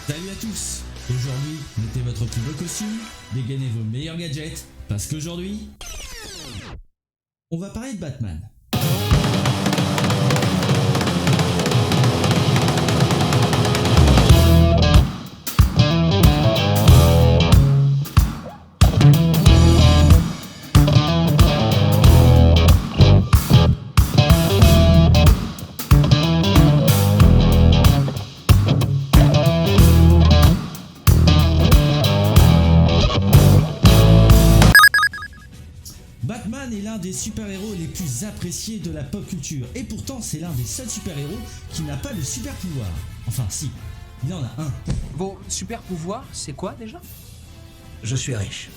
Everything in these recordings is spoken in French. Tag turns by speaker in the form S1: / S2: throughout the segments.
S1: Salut à tous. Aujourd'hui, mettez votre plus beau costume, dégainez vos meilleurs gadgets, parce qu'aujourd'hui, on va parler de Batman. Batman est l'un des super-héros les plus appréciés de la pop culture, et pourtant c'est l'un des seuls super-héros qui n'a pas de super-pouvoir. Enfin si, il en a un.
S2: Vos super pouvoirs, c'est quoi déjà?
S3: Je suis riche.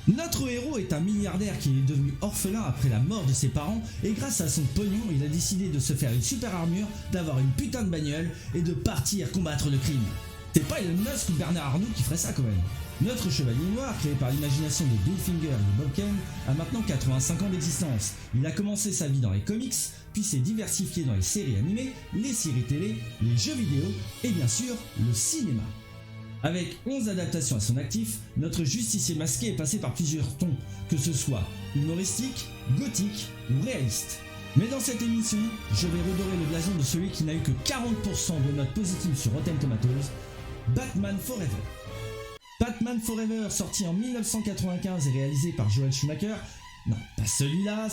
S1: Notre héros est un milliardaire qui est devenu orphelin après la mort de ses parents, et grâce à son pognon, il a décidé de se faire une super armure, d'avoir une putain de bagnole, et de partir combattre le crime. C'est pas Elon Musk ou Bernard Arnault qui ferait ça quand même. Notre chevalier noir, créé par l'imagination de Bill Finger et de Bob Kane, a maintenant 85 ans d'existence. Il a commencé sa vie dans les comics, puis s'est diversifié dans les séries animées, les séries télé, les jeux vidéo et bien sûr le cinéma. Avec 11 adaptations à son actif, notre justicier masqué est passé par plusieurs tons, que ce soit humoristique, gothique ou réaliste. Mais dans cette émission, je vais redorer le blason de celui qui n'a eu que 40% de notes positives sur Rotten Tomatoes, Batman Forever. Batman Forever, sorti en 1995 et réalisé par Joel Schumacher, non, pas celui-là,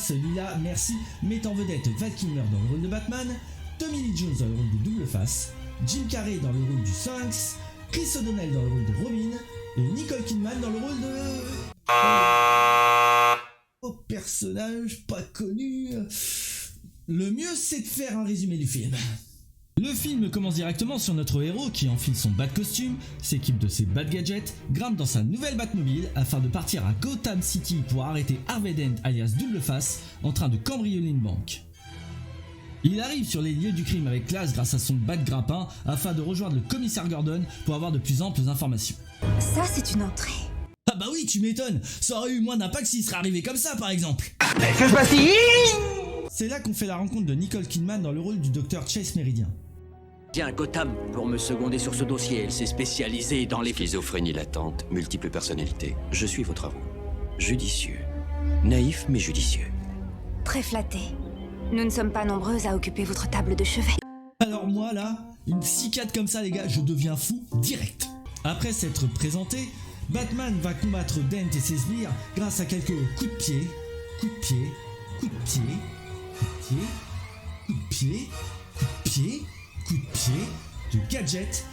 S1: merci, met en vedette Val Kilmer dans le rôle de Batman, Tommy Lee Jones dans le rôle de Double Face, Jim Carrey dans le rôle du Sphinx, Chris O'Donnell dans le rôle de Robin, et Nicole Kidman dans le rôle de... Oh, personnage pas connu... Le mieux, c'est de faire un résumé du film. Le film commence directement sur notre héros qui enfile son bat costume, s'équipe de ses bat gadgets, grimpe dans sa nouvelle Batmobile afin de partir à Gotham City pour arrêter Harvey Dent alias Double Face en train de cambrioler une banque. Il arrive sur les lieux du crime avec classe grâce à son bat grappin afin de rejoindre le commissaire Gordon pour avoir de plus amples informations.
S4: Ça, c'est une entrée.
S1: Ah bah oui, tu m'étonnes, ça aurait eu moins d'impact s'il serait arrivé comme ça par exemple.
S3: Que se passe-t-il?
S1: C'est là qu'on fait la rencontre de Nicole Kidman dans le rôle du docteur Chase Méridien.
S5: Tiens, Gotham, pour me seconder sur ce dossier, elle s'est spécialisée dans les...
S6: Schizophrénie latente, multiples personnalités. Je suis vos travaux. Judicieux. Naïf mais judicieux.
S4: Très flatté. Nous ne sommes pas nombreuses à occuper votre table de chevet.
S1: Alors moi là, une psychiatre comme ça les gars, je deviens fou direct. Après s'être présenté, Batman va combattre Dent et ses sbires grâce à quelques coups de pied, coups de pied, coups de pied, coups de pied, coups de pied, coups de pied, de gadgets,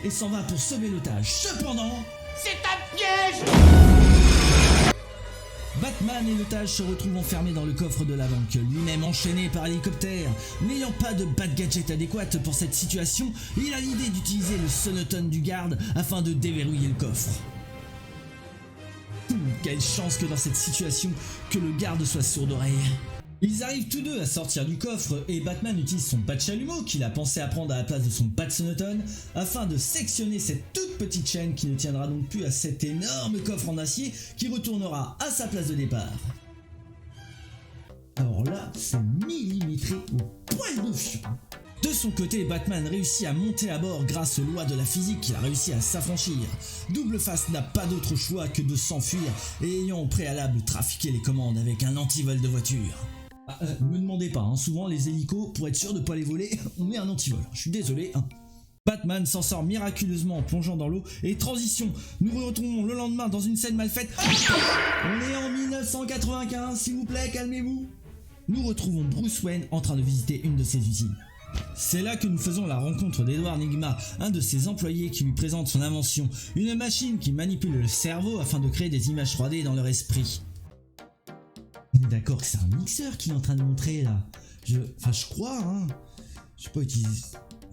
S1: et s'en va pour sauver l'otage. Cependant,
S5: C'est un piège!
S1: Batman et l'otage se retrouvent enfermés dans le coffre de la banque, lui-même enchaîné par hélicoptère. N'ayant pas de bat gadget adéquate pour cette situation, il a l'idée d'utiliser le sonotone du garde afin de déverrouiller le coffre. Quelle chance que dans cette situation, que le garde soit sourd d'oreille. Ils arrivent tous deux à sortir du coffre et Batman utilise son bat chalumeau qu'il a pensé à prendre à la place de son bat sonotone afin de sectionner cette toute petite chaîne qui ne tiendra donc plus à cet énorme coffre en acier qui retournera à sa place de départ. Alors là, c'est millimétré au poil de fion. De son côté, Batman réussit à monter à bord grâce aux lois de la physique qu'il a réussi à s'affranchir. Double Face n'a pas d'autre choix que de s'enfuir et ayant au préalable trafiqué les commandes avec un antivol de voiture. Me demandez pas, hein, souvent les hélicos, pour être sûr de pas les voler, on met un antivol, je suis désolé. Hein. Batman s'en sort miraculeusement en plongeant dans l'eau et transition, nous retrouvons le lendemain dans une scène mal faite. On est en 1995, s'il vous plaît, calmez-vous. Nous retrouvons Bruce Wayne en train de visiter une de ses usines. C'est là que nous faisons la rencontre d'Edward Nygma, un de ses employés qui lui présente son invention, une machine qui manipule le cerveau afin de créer des images 3D dans leur esprit. On est d'accord que c'est un mixeur qu'il est en train de montrer là. Je crois, hein. Je sais pas utiliser.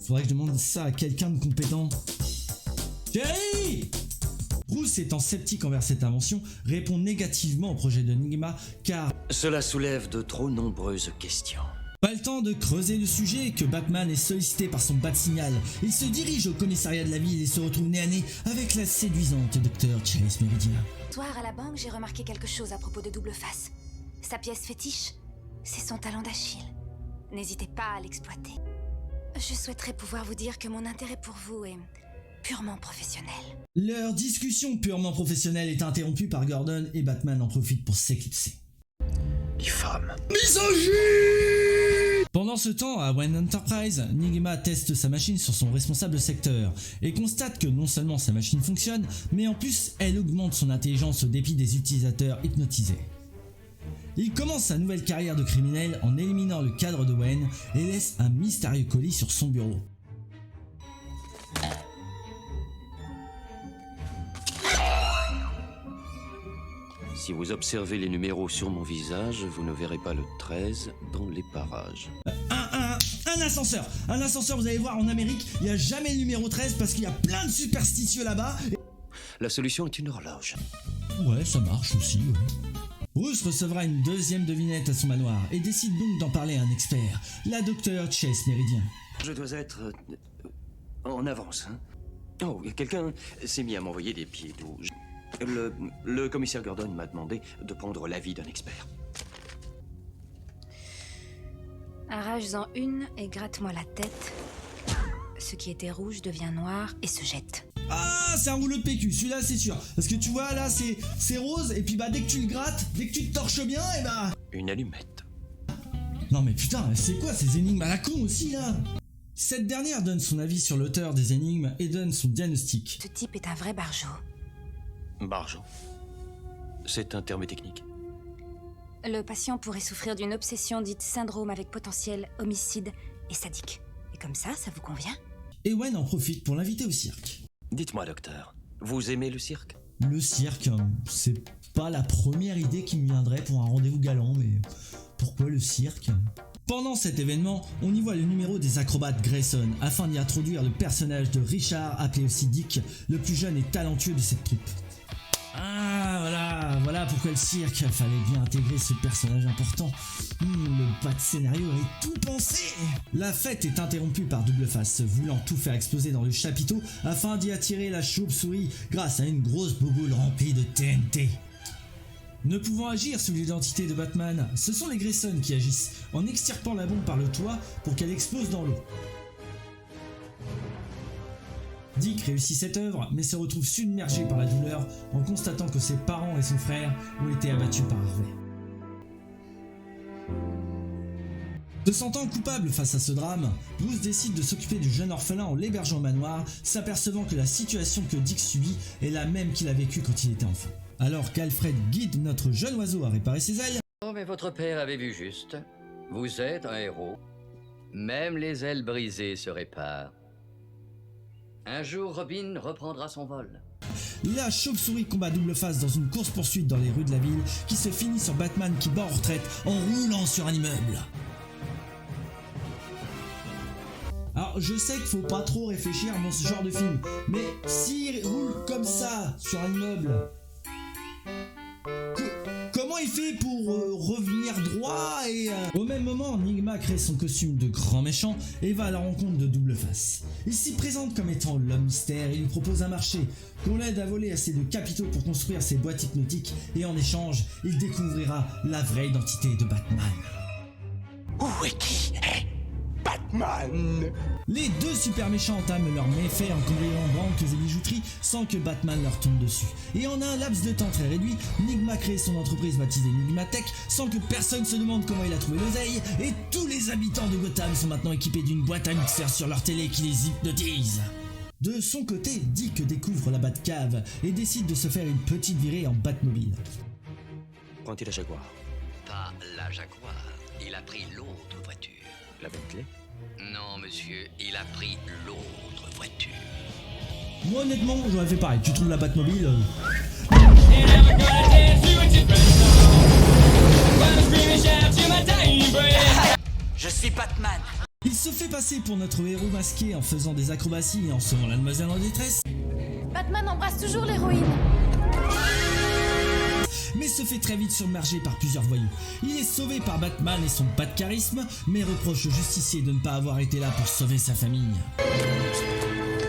S1: Faudrait que je demande ça à quelqu'un de compétent. Jerry! Bruce, étant sceptique envers cette invention, répond négativement au projet de Nygma car
S6: Cela soulève de trop nombreuses questions.
S1: pas le temps de creuser le sujet que Batman est sollicité par son bat signal. Il se dirige au commissariat de la ville et se retrouve nez à nez avec la séduisante docteur Chase Méridien.
S4: Ce soir à la banque, j'ai remarqué quelque chose à propos de Double Face. Sa pièce fétiche, c'est son talon d'Achille. N'hésitez pas à l'exploiter. Je souhaiterais pouvoir vous dire que mon intérêt pour vous est purement professionnel.
S1: Leur discussion purement professionnelle est interrompue par Gordon et Batman en profite pour s'éclipser.
S3: Les femmes.
S1: Pendant ce temps, à Wayne Enterprise, Nigma teste sa machine sur son responsable secteur et constate que non seulement sa machine fonctionne, mais en plus elle augmente son intelligence au dépit des utilisateurs hypnotisés. Il commence sa nouvelle carrière de criminel en éliminant le cadre de Wayne et laisse un mystérieux colis sur son bureau.
S6: Si vous observez les numéros sur mon visage, vous ne verrez pas le 13 dans les parages.
S1: Un ascenseur, vous allez voir, en Amérique, il n'y a jamais le numéro 13 parce qu'il y a plein de superstitieux là-bas.
S6: La solution est une horloge.
S1: Ouais, ça marche aussi, ouais. Bruce recevra une deuxième devinette à son manoir et décide donc d'en parler à un expert, la docteure Chase Méridien.
S6: Je dois être en avance, hein. Oh, quelqu'un s'est mis à m'envoyer des pieds doux. Le commissaire Gordon m'a demandé de prendre l'avis d'un expert.
S4: Arrache-en une et gratte-moi la tête. Ce qui était rouge devient noir et se jette.
S1: Ah, c'est un rouleau de PQ, celui-là c'est sûr. Parce que tu vois, là c'est rose, et puis bah dès que tu le grattes, dès que tu te torches bien, et bah...
S6: Une allumette.
S1: Non mais putain, c'est quoi ces énigmes à la con aussi là? Cette dernière donne son avis sur l'auteur des énigmes et donne son diagnostic.
S4: Ce type est un vrai barjot.
S6: Barjot. C'est un terme technique.
S4: Le patient pourrait souffrir d'une obsession dite syndrome avec potentiel homicide et sadique. Et comme ça vous convient?
S1: Et Wayne en profite pour l'inviter au cirque.
S6: Dites-moi, docteur, vous aimez le cirque?
S1: Le cirque, c'est pas la première idée qui me viendrait pour un rendez-vous galant, mais pourquoi le cirque? Pendant cet événement, on y voit le numéro des acrobates Grayson, afin d'y introduire le personnage de Richard, appelé aussi Dick, le plus jeune et talentueux de cette troupe. Ah, voilà pourquoi le cirque, fallait bien intégrer ce personnage important. Le bas de scénario est tout pensé. La fête est interrompue par Double Face, voulant tout faire exploser dans le chapiteau afin d'y attirer la chauve-souris grâce à une grosse bouboule remplie de TNT. Ne pouvant agir sous l'identité de Batman, ce sont les Grayson qui agissent, en extirpant la bombe par le toit pour qu'elle explose dans l'eau. Dick réussit cette œuvre, mais se retrouve submergé par la douleur en constatant que ses parents et son frère ont été abattus par Harvey. Se sentant coupable face à ce drame, Bruce décide de s'occuper du jeune orphelin en l'hébergeant au manoir, s'apercevant que la situation que Dick subit est la même qu'il a vécue quand il était enfant. Alors qu'Alfred guide notre jeune oiseau à réparer ses ailes...
S7: Oh, mais votre père avait vu juste. Vous êtes un héros. Même les ailes brisées se réparent. Un jour, Robin reprendra son vol.
S1: La chauve-souris combat Double Face dans une course-poursuite dans les rues de la ville qui se finit sur Batman qui bat en retraite en roulant sur un immeuble. Alors je sais qu'il faut pas trop réfléchir dans ce genre de film, mais s'il roule comme ça sur un immeuble, comment il fait pour revenir droit et... Au même moment, Nigma crée son costume de grand méchant et va à la rencontre de Double Face. Il s'y présente comme étant l'homme mystère et lui propose un marché, qu'on l'aide à voler assez de capitaux pour construire ses boîtes hypnotiques et en échange, il découvrira la vraie identité de Batman.
S3: Où est qui est Batman?
S1: Les deux super méchants entament leurs méfaits en cambriant banques et bijouteries sans que Batman leur tombe dessus. Et en un laps de temps très réduit, Nigma crée son entreprise baptisée Nigmatech sans que personne se demande comment il a trouvé l'oseille et tous les habitants de Gotham sont maintenant équipés d'une boîte à mixeur sur leur télé qui les hypnotise. De son côté, Dick découvre la Batcave et décide de se faire une petite virée en Batmobile.
S6: Prends-il la Jaguar?
S7: Pas la Jaguar. Il a pris l'autre voiture.
S6: La Bentley?
S7: Non, monsieur, il a pris l'autre voiture.
S1: Moi honnêtement, j'aurais fait pareil. Tu trouves la Batmobile
S3: Je suis Batman.
S1: Il se fait passer pour notre héros masqué en faisant des acrobaties et en sauvant la demoiselle en détresse.
S4: Batman embrasse toujours l'héroïne.
S1: Mais se fait très vite submerger par plusieurs voyous. Il est sauvé par Batman et son pas de charisme, mais reproche au justicier de ne pas avoir été là pour sauver sa famille.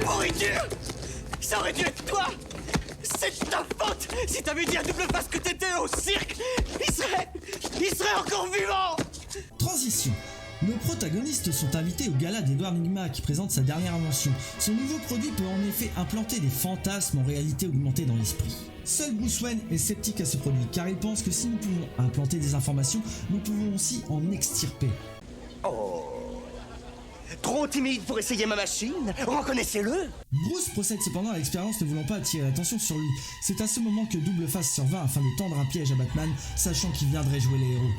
S3: Pourriture! Ça aurait dû être toi! C'est ta faute! Si t'avais dit à Double Face que t'étais au cirque, il serait encore vivant!
S1: Transition. Nos protagonistes sont invités au gala d'Edward Nygma qui présente sa dernière invention. Son nouveau produit peut en effet implanter des fantasmes en réalité augmentée dans l'esprit. Seul Bruce Wayne est sceptique à ce produit car il pense que si nous pouvons implanter des informations, nous pouvons aussi en extirper.
S3: Oh. Trop timide pour essayer ma machine? Reconnaissez-le!
S1: Bruce procède cependant à l'expérience ne voulant pas attirer l'attention sur lui. C'est à ce moment que Double Face survint afin de tendre un piège à Batman, sachant qu'il viendrait jouer les héros.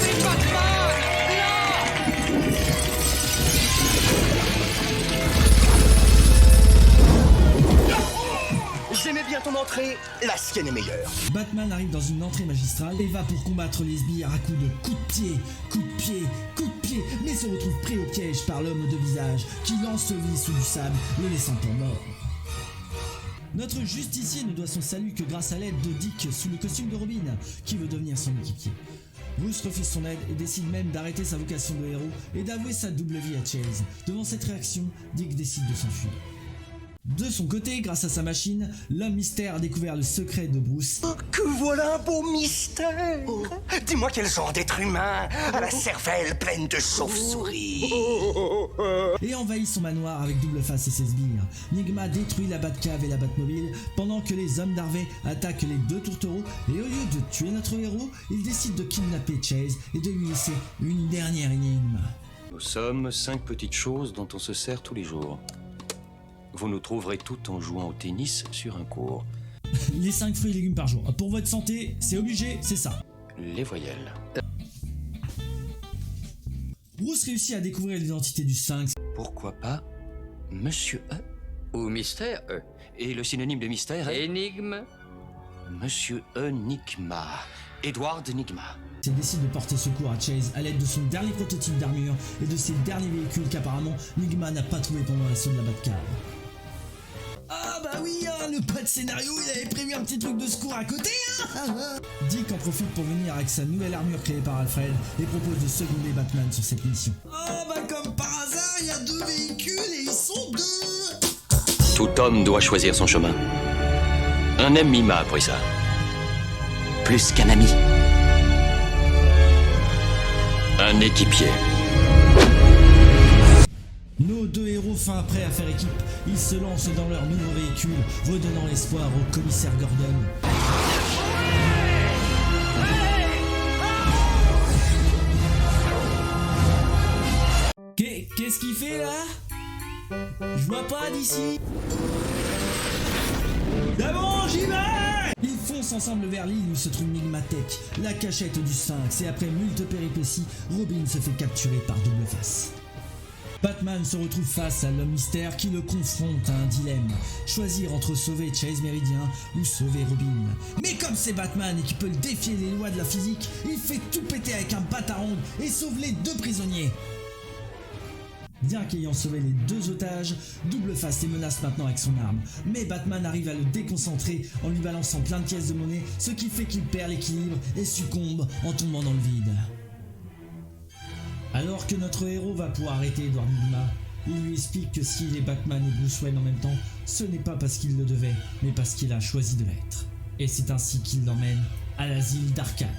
S2: C'est Batman!
S3: J'aimais bien ton entrée, la sienne est meilleure.
S1: Batman arrive dans une entrée magistrale et va pour combattre les sbires à coups de coups de pied, mais se retrouve pris au piège par l'homme aux deux visages qui lance lui sous du sable, le laissant pour mort. Notre justicier ne doit son salut que grâce à l'aide de Dick sous le costume de Robin, qui veut devenir son équipier. Bruce refuse son aide et décide même d'arrêter sa vocation de héros et d'avouer sa double vie à Chase. Devant cette réaction, Dick décide de s'enfuir. De son côté, grâce à sa machine, l'homme mystère a découvert le secret de Bruce.
S3: Oh, que voilà un beau mystère! Dis-moi quel genre d'être humain à la cervelle pleine de chauves-souris!
S1: Et envahit son manoir avec Double Face et ses sbires. Nygma détruit la Batcave et la Batmobile pendant que les hommes d'Harvey attaquent les deux tourtereaux et au lieu de tuer notre héros, ils décident de kidnapper Chase et de lui laisser une dernière énigme.
S6: Nous sommes 5 petites choses dont on se sert tous les jours. Vous nous trouverez toutes en jouant au tennis sur un court.
S1: Les 5 fruits et légumes par jour. Pour votre santé, c'est obligé, c'est ça.
S6: Les voyelles.
S1: Bruce réussit à découvrir l'identité du Sphinx.
S6: Pourquoi pas Monsieur E?
S7: Ou Mystère E.
S6: Et le synonyme de mystère est
S7: Énigme.
S6: Monsieur Enigma. Edward Nygma.
S1: Il décide de porter secours à Chase à l'aide de son dernier prototype d'armure et de ses derniers véhicules qu'apparemment Nygma n'a pas trouvé pendant l'assaut de la Batcave. Ah bah oui, hein, le pas de scénario, il avait prévu un petit truc de secours à côté, hein. Dick en profite pour venir avec sa nouvelle armure créée par Alfred et propose de seconder Batman sur cette mission. Ah bah comme par hasard, il y a 2 véhicules et ils sont 2.
S6: Tout homme doit choisir son chemin. Un ami m'a appris ça.
S5: Plus qu'un ami.
S6: Un équipier.
S1: Nos 2 héros fin prêts à faire équipe, ils se lancent dans leur nouveau véhicule, redonnant l'espoir au commissaire Gordon. Qu'est-ce qu'il fait là? Je vois pas d'ici. D'abord, j'y vais! Ils foncent ensemble vers l'île où se trouve Nygmatech, la cachette du Sphinx, et après moult péripéties, Robin se fait capturer par Double Face. Batman se retrouve face à l'homme mystère qui le confronte à un dilemme, choisir entre sauver Chase Méridien ou sauver Robin. Mais comme c'est Batman et qu'il peut défier les lois de la physique, il fait tout péter avec un batarang et sauve les 2 prisonniers. Bien qu'ayant sauvé les 2 otages, Double Face les menace maintenant avec son arme. Mais Batman arrive à le déconcentrer en lui balançant plein de pièces de monnaie, ce qui fait qu'il perd l'équilibre et succombe en tombant dans le vide. Alors que notre héros va pouvoir arrêter Edward Nygma, il lui explique que s'il est Batman et Bruce Wayne en même temps, ce n'est pas parce qu'il le devait, mais parce qu'il a choisi de l'être. Et c'est ainsi qu'il l'emmène à l'asile d'Arkham.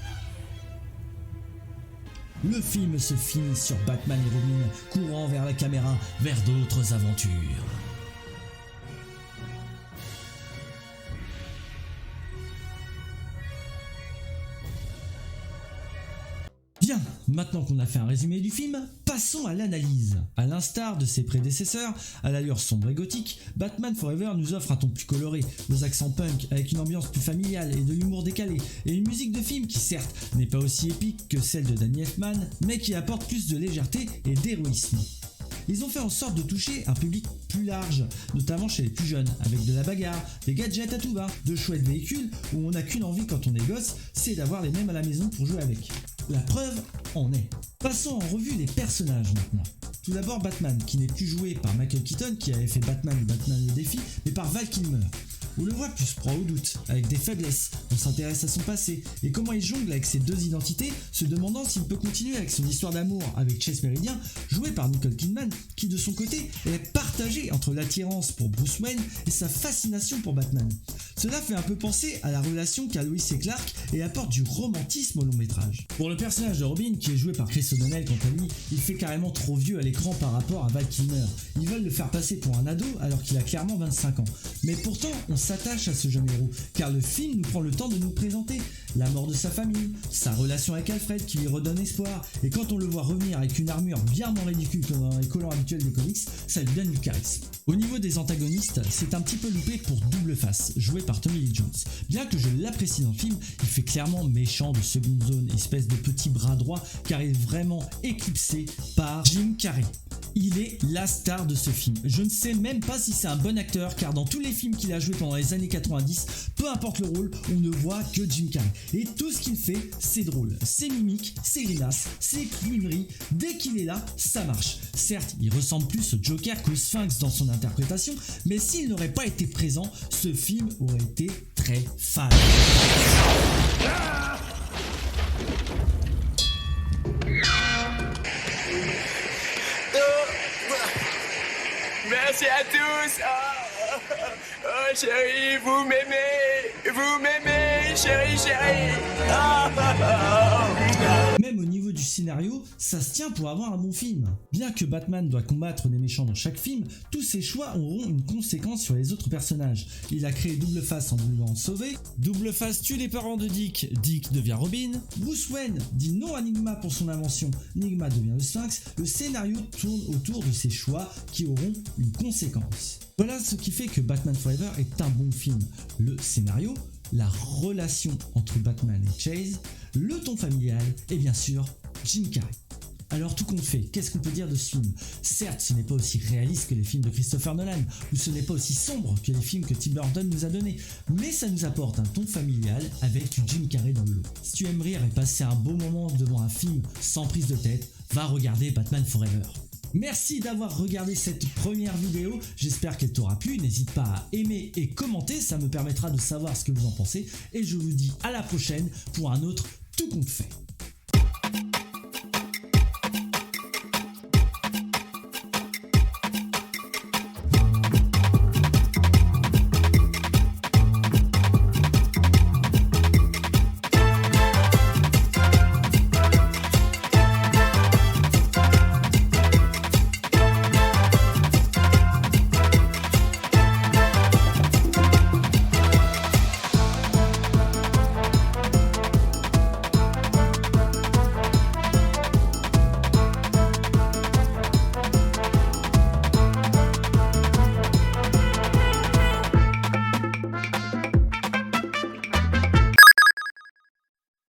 S1: Le film se finit sur Batman et Robin courant vers la caméra vers d'autres aventures. Bien, maintenant qu'on a fait un résumé du film, passons à l'analyse. A l'instar de ses prédécesseurs, à l'allure sombre et gothique, Batman Forever nous offre un ton plus coloré, aux accents punk avec une ambiance plus familiale et de l'humour décalé, et une musique de film qui certes n'est pas aussi épique que celle de Danny Elfman, mais qui apporte plus de légèreté et d'héroïsme. Ils ont fait en sorte de toucher un public plus large, notamment chez les plus jeunes, avec de la bagarre, des gadgets à tout va, de chouettes véhicules où on n'a qu'une envie quand on est gosse, c'est d'avoir les mêmes à la maison pour jouer avec. La preuve en est. Passons en revue les personnages maintenant. Tout d'abord Batman, qui n'est plus joué par Michael Keaton qui avait fait Batman et Batman le défi, mais par Val Kilmer. On le voit plus proie au doute, avec des faiblesses, on s'intéresse à son passé, et comment il jongle avec ses 2 identités, se demandant s'il peut continuer avec son histoire d'amour avec Chase Méridien, joué par Nicole Kidman, qui de son côté est partagé entre l'attirance pour Bruce Wayne et sa fascination pour Batman. Cela fait un peu penser à la relation qu'a Lois et Clark et apporte du romantisme au long métrage. Pour le personnage de Robin, qui est joué par Chris O'Donnell, quant à lui, il fait carrément trop vieux à l'écran par rapport à Val Kilmer. Ils veulent le faire passer pour un ado alors qu'il a clairement 25 ans. Mais pourtant, on s'attache à ce jeune héros, car le film nous prend le temps de nous présenter la mort de sa famille, sa relation avec Alfred qui lui redonne espoir, et quand on le voit revenir avec une armure bien moins ridicule que dans les collants habituels des comics, ça lui donne du charisme. Au niveau des antagonistes, c'est un petit peu loupé pour Double Face, joué par Tommy Lee Jones. Bien que je l'apprécie dans le film, il fait clairement méchant de seconde zone, espèce de petit bras droit, car il est vraiment éclipsé par Jim Carrey. Il est la star de ce film. Je ne sais même pas si c'est un bon acteur, car dans tous les films qu'il a joué pendant les années 90, peu importe le rôle, on ne voit que Jim Carrey. Et tout ce qu'il fait, c'est drôle. Ses mimiques, ses grimaces, ses clowneries, dès qu'il est là, ça marche. Certes, il ressemble plus au Joker qu'au Sphinx dans son interprétation, mais s'il n'aurait pas été présent, ce film aurait été très fade.
S2: Merci à tous. Oh, chérie, vous m'aimez, chérie.
S1: Même au niveau du scénario, ça se tient pour avoir un bon film. Bien que Batman doit combattre des méchants dans chaque film, tous ses choix auront une conséquence sur les autres personnages. Il a créé Double Face en voulant sauver, Double Face tue les parents de Dick, Dick devient Robin, Bruce Wayne dit non à Nigma pour son invention, Nigma devient le Sphinx. Le scénario tourne autour de ces choix qui auront une conséquence. Voilà ce qui fait que Batman Forever est un bon film. Le scénario, la relation entre Batman et Chase, le ton familial et bien sûr Jim Carrey. Alors tout compte fait, qu'est-ce qu'on peut dire de ce film? Certes, ce n'est pas aussi réaliste que les films de Christopher Nolan, ou ce n'est pas aussi sombre que les films que Tim Burton nous a donnés, mais ça nous apporte un ton familial avec du Jim Carrey dans le lot. Si tu aimes rire et passer un beau moment devant un film sans prise de tête, va regarder Batman Forever. Merci d'avoir regardé cette première vidéo, j'espère qu'elle t'aura plu, n'hésite pas à aimer et commenter, ça me permettra de savoir ce que vous en pensez, et je vous dis à la prochaine pour un autre Tout compte fait.